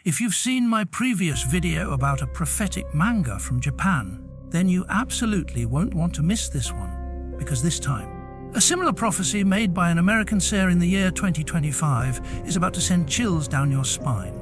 If you've seen my previous video about a prophetic manga from Japan, then you absolutely won't want to miss this one, because this time, a similar prophecy made by an American seer in the year 2025 is about to send chills down your spine.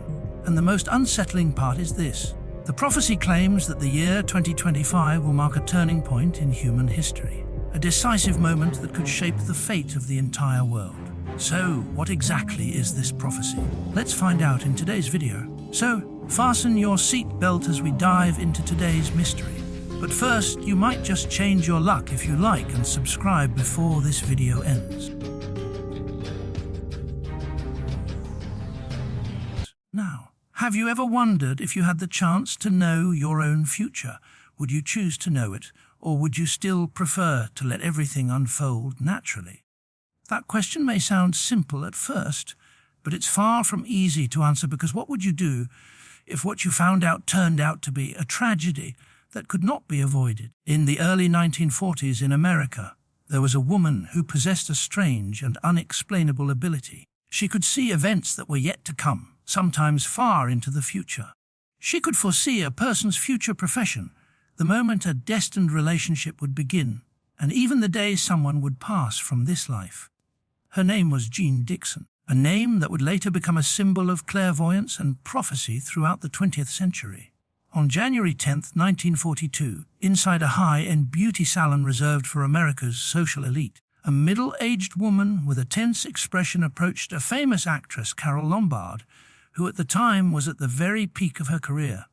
And the most unsettling part is this. The prophecy claims that the year 2025 will mark a turning point in human history, a decisive moment that could shape the fate of the entire world. So, what exactly is this prophecy? Let's find out in today's video. So, fasten your seatbelt as we dive into today's mystery. But first, you might just change your luck if you like and subscribe before this video ends. Now, have you ever wondered if you had the chance to know your own future? Would you choose to know it, or would you still prefer to let everything unfold naturally? That question may sound simple at first, but it's far from easy to answer, because what would you do if what you found out turned out to be a tragedy that could not be avoided? In the early 1940s in America, there was a woman who possessed a strange and unexplainable ability. She could see events that were yet to come, sometimes far into the future. She could foresee a person's future profession, the moment a destined relationship would begin, and even the day someone would pass from this life. Her name was Gene Dixon, a name that would later become a symbol of clairvoyance and prophecy throughout the 20th century. On January 10, 1942, inside a high-end beauty salon reserved for America's social elite, a middle-aged woman with a tense expression approached a famous actress, Carole Lombard, who at the time was at the very peak of her career.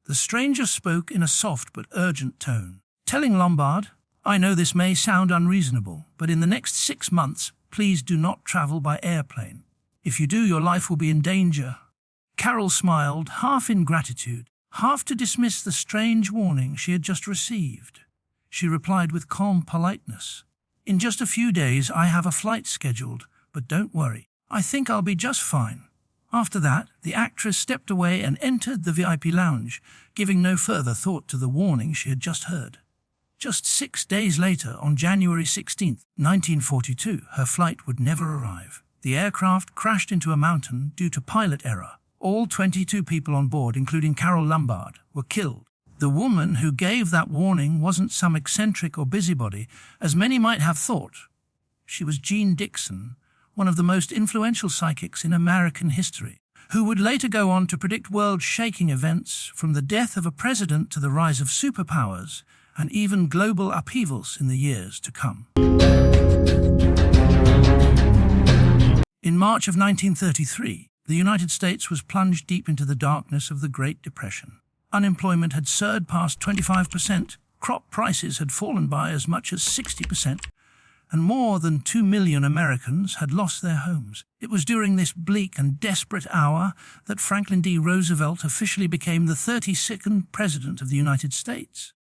The stranger spoke in a soft but urgent tone, telling Lombard, "I know this may sound unreasonable, but in the next 6 months, please do not travel by airplane. If you do, your life will be in danger." Carole smiled, half in gratitude, half to dismiss the strange warning she had just received. She replied with calm politeness, "In just a few days I have a flight scheduled, but don't worry, I think I'll be just fine." After that, the actress stepped away and entered the VIP lounge, giving no further thought to the warning she had just heard. Just 6 days later, on January 16, 1942, her flight would never arrive. The aircraft crashed into a mountain due to pilot error. All 22 people on board, including Carole Lombard, were killed. The woman who gave that warning wasn't some eccentric or busybody, as many might have thought. She was Gene Dixon, one of the most influential psychics in American history, who would later go on to predict world-shaking events, from the death of a president to the rise of superpowers, and even global upheavals in the years to come. In March of 1933, the United States was plunged deep into the darkness of the Great Depression. Unemployment had surged past 25%, crop prices had fallen by as much as 60%, and more than 2 million Americans had lost their homes. It was during this bleak and desperate hour that Franklin D. Roosevelt officially became the 32nd President of the United States.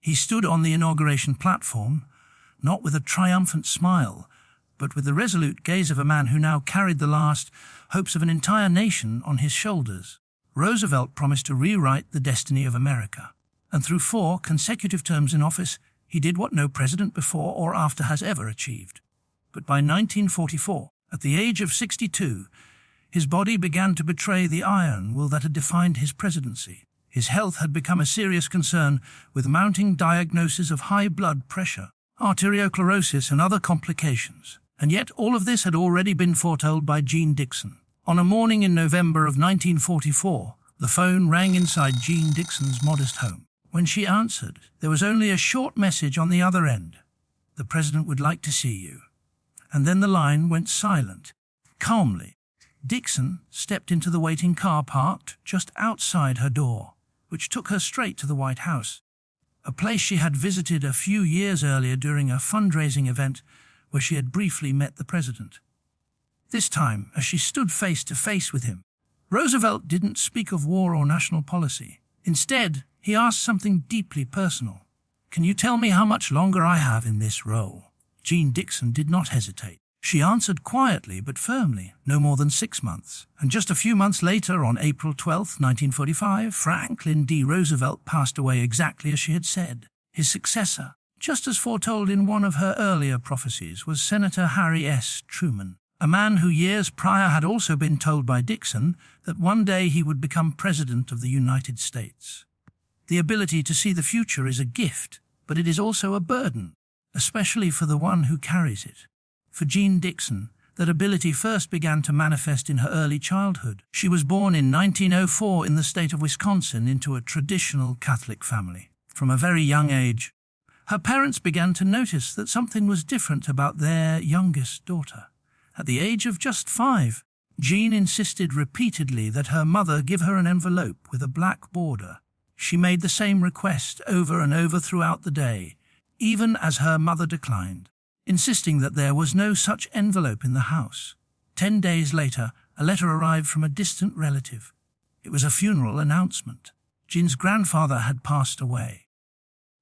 He stood on the inauguration platform, not with a triumphant smile, but with the resolute gaze of a man who now carried the last hopes of an entire nation on his shoulders. Roosevelt promised to rewrite the destiny of America, and through 4 consecutive terms in office, he did what no president before or after has ever achieved. But by 1944, at the age of 62, his body began to betray the iron will that had defined his presidency. His health had become a serious concern, with mounting diagnoses of high blood pressure, arteriosclerosis and other complications. And yet all of this had already been foretold by Gene Dixon. On a morning in November of 1944, the phone rang inside Gene Dixon's modest home. When she answered, there was only a short message on the other end. "The president would like to see you." And then the line went silent. Calmly, Dixon stepped into the waiting car parked just outside her door, which took her straight to the White House, a place she had visited a few years earlier during a fundraising event where she had briefly met the president. This time, as she stood face to face with him, Roosevelt didn't speak of war or national policy. Instead, he asked something deeply personal. "Can you tell me how much longer I have in this role?" Gene Dixon did not hesitate. She answered quietly but firmly, "No more than 6 months." And just a few months later, on April 12, 1945, Franklin D. Roosevelt passed away exactly as she had said. His successor, just as foretold in one of her earlier prophecies, was Senator Harry S. Truman, A man who years prior had also been told by Dixon that one day he would become President of the United States. The ability to see the future is a gift, but it is also a burden, especially for the one who carries it. For Gene Dixon, that ability first began to manifest in her early childhood. She was born in 1904 in the state of Wisconsin into a traditional Catholic family. From a very young age, her parents began to notice that something was different about their youngest daughter. At the age of just 5, Jean insisted repeatedly that her mother give her an envelope with a black border. She made the same request over and over throughout the day, even as her mother declined, insisting that there was no such envelope in the house. 10 days later, a letter arrived from a distant relative. It was a funeral announcement. Jean's grandfather had passed away.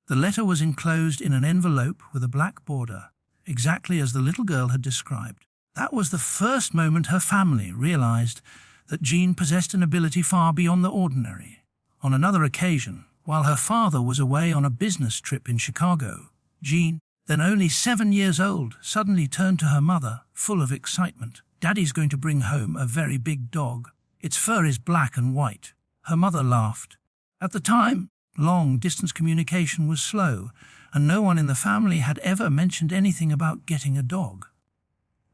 The letter was enclosed in an envelope with a black border, exactly as the little girl had described. That was the first moment her family realized that Jean possessed an ability far beyond the ordinary. On another occasion, while her father was away on a business trip in Chicago, Jean, then only 7 years old, suddenly turned to her mother, full of excitement. "Daddy's going to bring home a very big dog. Its fur is black and white." Her mother laughed. At the time, long-distance communication was slow, and no one in the family had ever mentioned anything about getting a dog.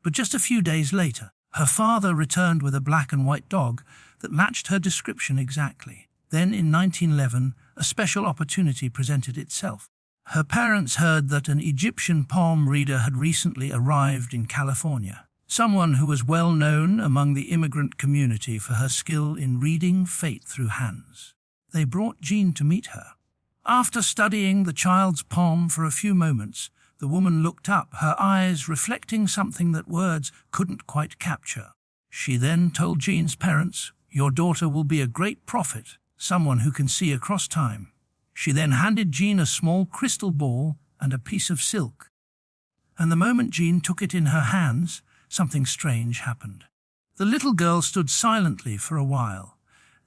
But just a few days later, her father returned with a black and white dog that matched her description exactly. Then, in 1911, a special opportunity presented itself. Her parents heard that an Egyptian palm reader had recently arrived in California, someone who was well known among the immigrant community for her skill in reading fate through hands. They brought Jean to meet her. After studying the child's palm for a few moments, the woman looked up, her eyes reflecting something that words couldn't quite capture. She then told Jean's parents, "Your daughter will be a great prophet, someone who can see across time." She then handed Jean a small crystal ball and a piece of silk. And the moment Jean took it in her hands, something strange happened. The little girl stood silently for a while,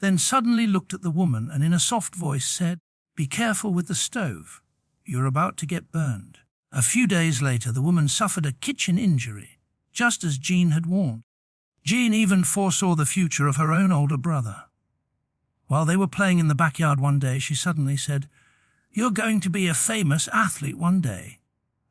then suddenly looked at the woman and in a soft voice said, "Be careful with the stove. You're about to get burned." A few days later, the woman suffered a kitchen injury, just as Jean had warned. Jean even foresaw the future of her own older brother. While they were playing in the backyard one day, she suddenly said, "You're going to be a famous athlete one day."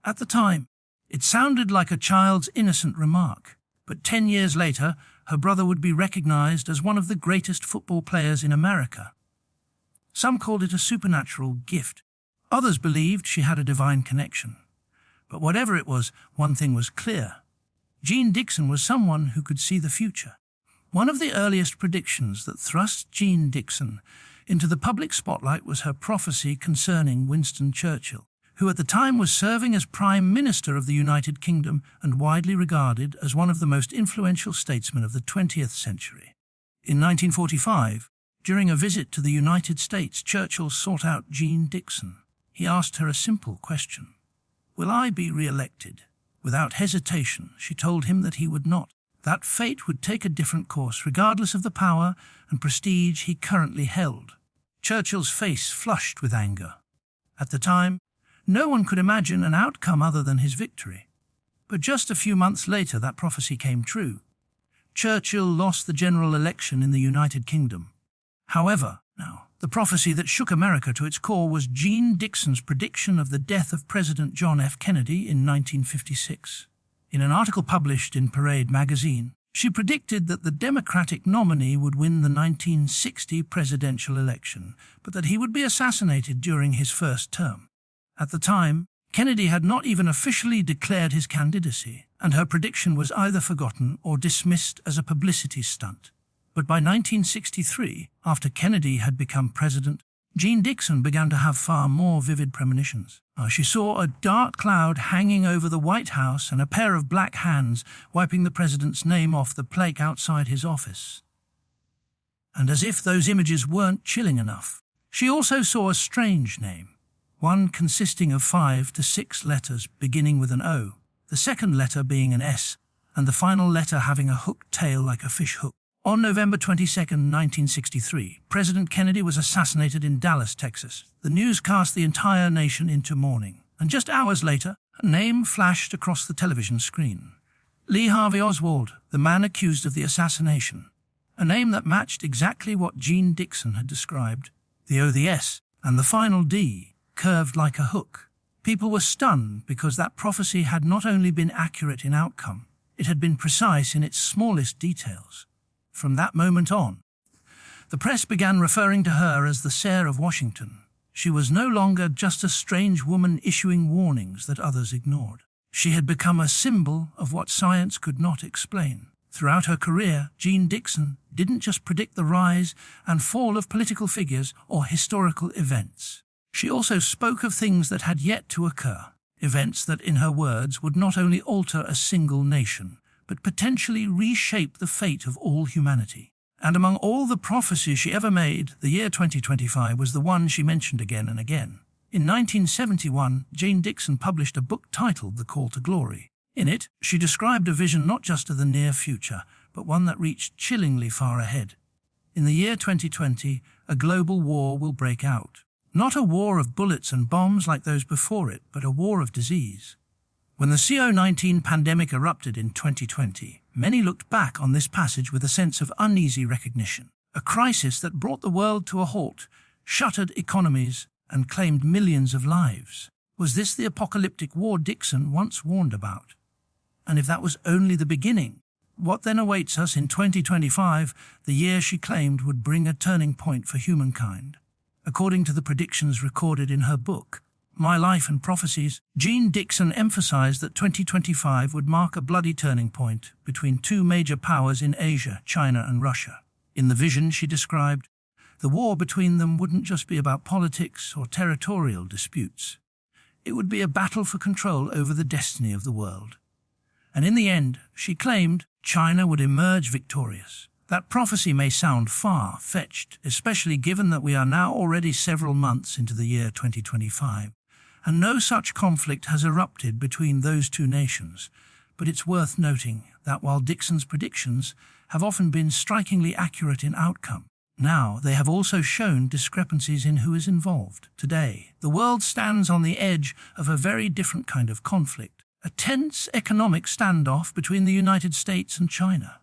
At the time, it sounded like a child's innocent remark, but 10 years later, her brother would be recognized as one of the greatest football players in America. Some called it a supernatural gift. Others believed she had a divine connection. But whatever it was, one thing was clear. Gene Dixon was someone who could see the future. One of the earliest predictions that thrust Gene Dixon into the public spotlight was her prophecy concerning Winston Churchill, who at the time was serving as Prime Minister of the United Kingdom and widely regarded as one of the most influential statesmen of the 20th century. In 1945, during a visit to the United States, Churchill sought out Gene Dixon. He asked her a simple question: "Will I be re-elected?" Without hesitation, she told him that he would not. That fate would take a different course, regardless of the power and prestige he currently held. Churchill's face flushed with anger. At the time, no one could imagine an outcome other than his victory. But just a few months later, that prophecy came true. Churchill lost the general election in the United Kingdom. However, the prophecy that shook America to its core was Gene Dixon's prediction of the death of President John F. Kennedy in 1956. In an article published in Parade magazine, she predicted that the Democratic nominee would win the 1960 presidential election, but that he would be assassinated during his first term. At the time, Kennedy had not even officially declared his candidacy, and her prediction was either forgotten or dismissed as a publicity stunt. But by 1963, after Kennedy had become president, Gene Dixon began to have far more vivid premonitions. She saw a dark cloud hanging over the White House and a pair of black hands wiping the president's name off the plaque outside his office. And as if those images weren't chilling enough, she also saw a strange name, one consisting of 5 to 6 letters beginning with an O, the second letter being an S, and the final letter having a hooked tail like a fish hook. On November 22, 1963, President Kennedy was assassinated in Dallas, Texas. The news cast the entire nation into mourning, and just hours later, a name flashed across the television screen: Lee Harvey Oswald, the man accused of the assassination, a name that matched exactly what Gene Dixon had described. The O, the S, and the final D curved like a hook. People were stunned because that prophecy had not only been accurate in outcome, it had been precise in its smallest details. From that moment on, the press began referring to her as the Seer of Washington. She was no longer just a strange woman issuing warnings that others ignored. She had become a symbol of what science could not explain. Throughout her career, Gene Dixon didn't just predict the rise and fall of political figures or historical events. She also spoke of things that had yet to occur, events that, in her words, would not only alter a single nation, but potentially reshape the fate of all humanity. And among all the prophecies she ever made, the year 2025 was the one she mentioned again and again. In 1971, Gene Dixon published a book titled The Call to Glory. In it, she described a vision not just of the near future, but one that reached chillingly far ahead. In the year 2020, a global war will break out. Not a war of bullets and bombs like those before it, but a war of disease. When the COVID-19 pandemic erupted in 2020, many looked back on this passage with a sense of uneasy recognition. A crisis that brought the world to a halt, shuttered economies, and claimed millions of lives. Was this the apocalyptic war Dixon once warned about? And if that was only the beginning, what then awaits us in 2025, the year she claimed would bring a turning point for humankind? According to the predictions recorded in her book, My Life and Prophecies, Gene Dixon emphasized that 2025 would mark a bloody turning point between two major powers in Asia, China and Russia. In the vision she described, the war between them wouldn't just be about politics or territorial disputes. It would be a battle for control over the destiny of the world. And in the end, she claimed, China would emerge victorious. That prophecy may sound far-fetched, especially given that we are now already several months into the year 2025, and no such conflict has erupted between those two nations. But it's worth noting that while Dixon's predictions have often been strikingly accurate in outcome, now they have also shown discrepancies in who is involved. Today, the world stands on the edge of a very different kind of conflict, a tense economic standoff between the United States and China.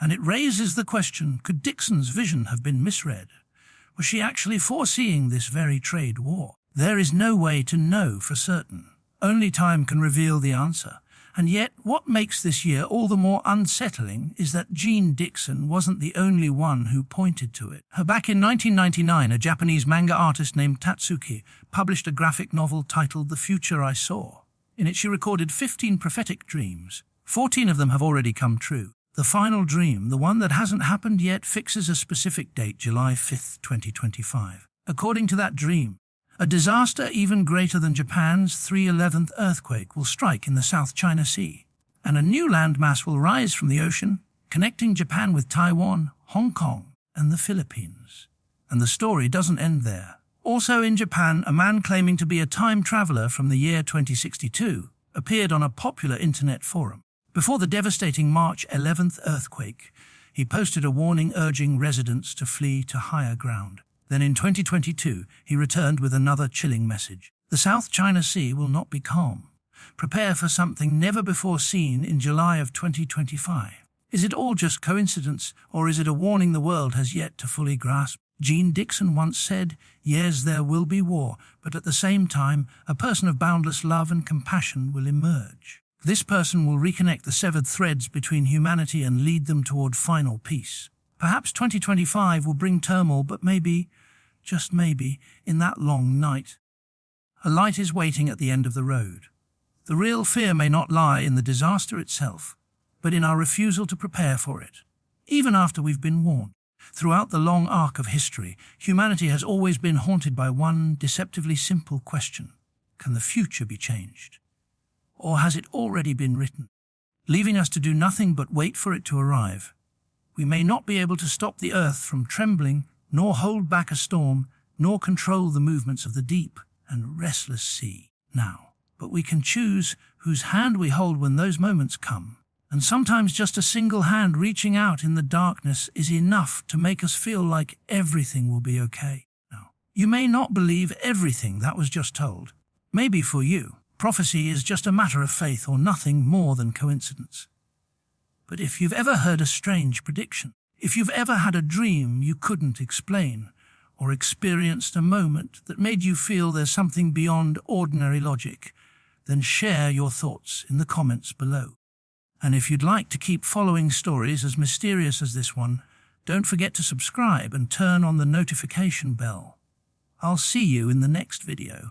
And it raises the question, could Dixon's vision have been misread? Was she actually foreseeing this very trade war? There is no way to know for certain. Only time can reveal the answer. And yet, what makes this year all the more unsettling is that Gene Dixon wasn't the only one who pointed to it. Back in 1999, a Japanese manga artist named Tatsuki published a graphic novel titled The Future I Saw. In it, she recorded 15 prophetic dreams. 14 of them have already come true. The final dream, the one that hasn't happened yet, fixes a specific date, July 5, 2025. According to that dream, a disaster even greater than Japan's 3/11th earthquake will strike in the South China Sea, and a new landmass will rise from the ocean, connecting Japan with Taiwan, Hong Kong, and the Philippines. And the story doesn't end there. Also in Japan, a man claiming to be a time traveler from the year 2062 appeared on a popular internet forum. Before the devastating March 11th earthquake, he posted a warning urging residents to flee to higher ground. Then in 2022, he returned with another chilling message. The South China Sea will not be calm. Prepare for something never before seen in July of 2025. Is it all just coincidence, or is it a warning the world has yet to fully grasp? Gene Dixon once said, yes, there will be war, but at the same time, a person of boundless love and compassion will emerge. This person will reconnect the severed threads between humanity and lead them toward final peace. Perhaps 2025 will bring turmoil, but maybe, just maybe, in that long night, a light is waiting at the end of the road. The real fear may not lie in the disaster itself, but in our refusal to prepare for it, even after we've been warned. Throughout the long arc of history, humanity has always been haunted by one deceptively simple question. Can the future be changed? Or has it already been written, leaving us to do nothing but wait for it to arrive? We may not be able to stop the earth from trembling, nor hold back a storm, nor control the movements of the deep and restless sea now. But we can choose whose hand we hold when those moments come. And sometimes just a single hand reaching out in the darkness is enough to make us feel like everything will be okay. Now, you may not believe everything that was just told. Maybe for you, prophecy is just a matter of faith or nothing more than coincidence. But if you've ever heard a strange prediction, if you've ever had a dream you couldn't explain, or experienced a moment that made you feel there's something beyond ordinary logic, then share your thoughts in the comments below. And if you'd like to keep following stories as mysterious as this one, don't forget to subscribe and turn on the notification bell. I'll see you in the next video.